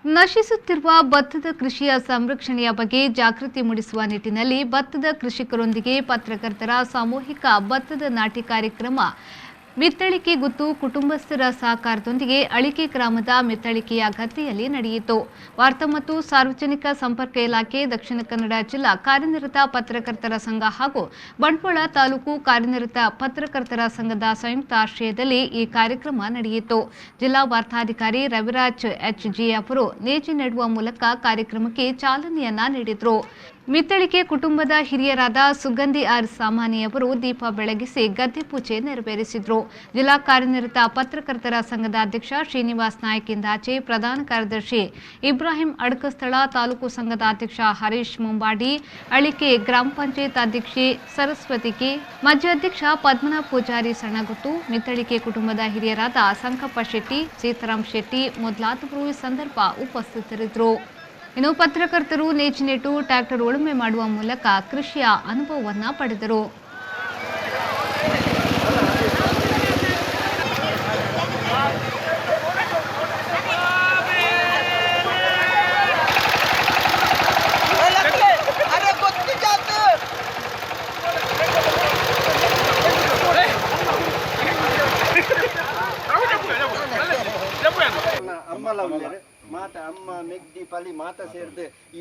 ನಶಿಸುತ್ತಿರುವ ಭತ್ತದ ಕೃಷಿಯ ಸಂರಕ್ಷಣೆಯ ಬಗ್ಗೆ ಜಾಗೃತಿ ಮೂಡಿಸುವ ನಿಟ್ಟಿನಲ್ಲಿ ಭತ್ತದ ಕೃಷಿಕರೊಂದಿಗೆ ಪತ್ರಕರ್ತರ ಸಾಮೂಹಿಕ ಭತ್ತದ ನಾಟಿ ಕಾರ್ಯಕ್ರಮ ಮಿತ್ತಳಿಕೆ ಗುತ್ತು ಕುಟುಂಬಸ್ಥರ ಸಹಕಾರದೊಂದಿಗೆ ಅಳಿಕೆ ಗ್ರಾಮದ ಮಿತ್ತಳಿಕೆಯ ಗದ್ದೆಯಲ್ಲಿ ನಡೆಯಿತು. ವಾರ್ತಾ ಮತ್ತು ಸಾರ್ವಜನಿಕ ಸಂಪರ್ಕ ಇಲಾಖೆ, ದಕ್ಷಿಣ ಕನ್ನಡ ಜಿಲ್ಲಾ ಕಾರ್ಯನಿರತ ಪತ್ರಕರ್ತರ ಸಂಘ ಹಾಗೂ ಬಂಟ್ವಾಳ ತಾಲೂಕು ಕಾರ್ಯನಿರತ ಪತ್ರಕರ್ತರ ಸಂಘದ ಸಂಯುಕ್ತ ಆಶ್ರಯದಲ್ಲಿ ಈ ಕಾರ್ಯಕ್ರಮ ನಡೆಯಿತು. ಜಿಲ್ಲಾ ವಾರ್ತಾಧಿಕಾರಿ ರವಿರಾಜ್ ಎಚ್ಜಿ ಅವರು ನೇಜಿ ನೆಡುವ ಮೂಲಕ ಕಾರ್ಯಕ್ರಮಕ್ಕೆ ಚಾಲನೆಯನ್ನ ನೀಡಿದರು. ಮಿತ್ತಳಿಕೆ ಕುಟುಂಬದ ಹಿರಿಯರಾದ ಸುಗಂಧಿ ಆರ್ ಸಾಮಾನಿ ಅವರು ದೀಪ ಬೆಳಗಿಸಿ ಗದ್ದೆ ಪೂಜೆ ನೆರವೇರಿಸಿದರು. ಜಿಲ್ಲಾ ಕಾರ್ಯನಿರತ ಪತ್ರಕರ್ತರ ಸಂಘದ ಅಧ್ಯಕ್ಷ ಶ್ರೀನಿವಾಸ್ ನಾಯ್ಕ್ ಇಂದಾಚೆ, ಪ್ರಧಾನ ಕಾರ್ಯದರ್ಶಿ ಇಬ್ರಾಹಿಂ ಅಡ್ಕಸ್ಥಳ, ತಾಲೂಕು ಸಂಘದ ಅಧ್ಯಕ್ಷ ಹರೀಶ್ ಮುಂಬಾಡಿ, ಅಳಿಕೆ ಗ್ರಾಮ ಪಂಚಾಯತ್ ಅಧ್ಯಕ್ಷೆ ಸರಸ್ವತಿ ಕೆ, ಮಾಜಿ ಅಧ್ಯಕ್ಷ ಪದ್ಮನಾಭ ಪೂಜಾರಿ ಸಣ್ಣಗುತ್ತು, ಮಿತ್ತಳಿಕೆ ಕುಟುಂಬದ ಹಿರಿಯರಾದ ಸಂಕಪ್ಪ ಶೆಟ್ಟಿ, ಸೀತಾರಾಮ್ ಶೆಟ್ಟಿ ಮೊದಲಾದವರು ಈ ಸಂದರ್ಭ ಉಪಸ್ಥಿತರಿದ್ದರು. ಇನ್ನು ಪತ್ರಕರ್ತರು ನೇಜಿನೆಟ್ಟು ಟ್ರ್ಯಾಕ್ಟರ್ ಉಳುಮೆ ಮಾಡುವ ಮೂಲಕ ಕೃಷಿಯ ಅನುಭವವನ್ನು ಪಡೆದರು. ಅಮ್ಮ ಲವ್ಲಿಯರು ಮಾತ ಅಮ್ಮ ಮೆಗ್ದಿ ಪಲಿ ಮಾತ ಸೇರಿದು ಈ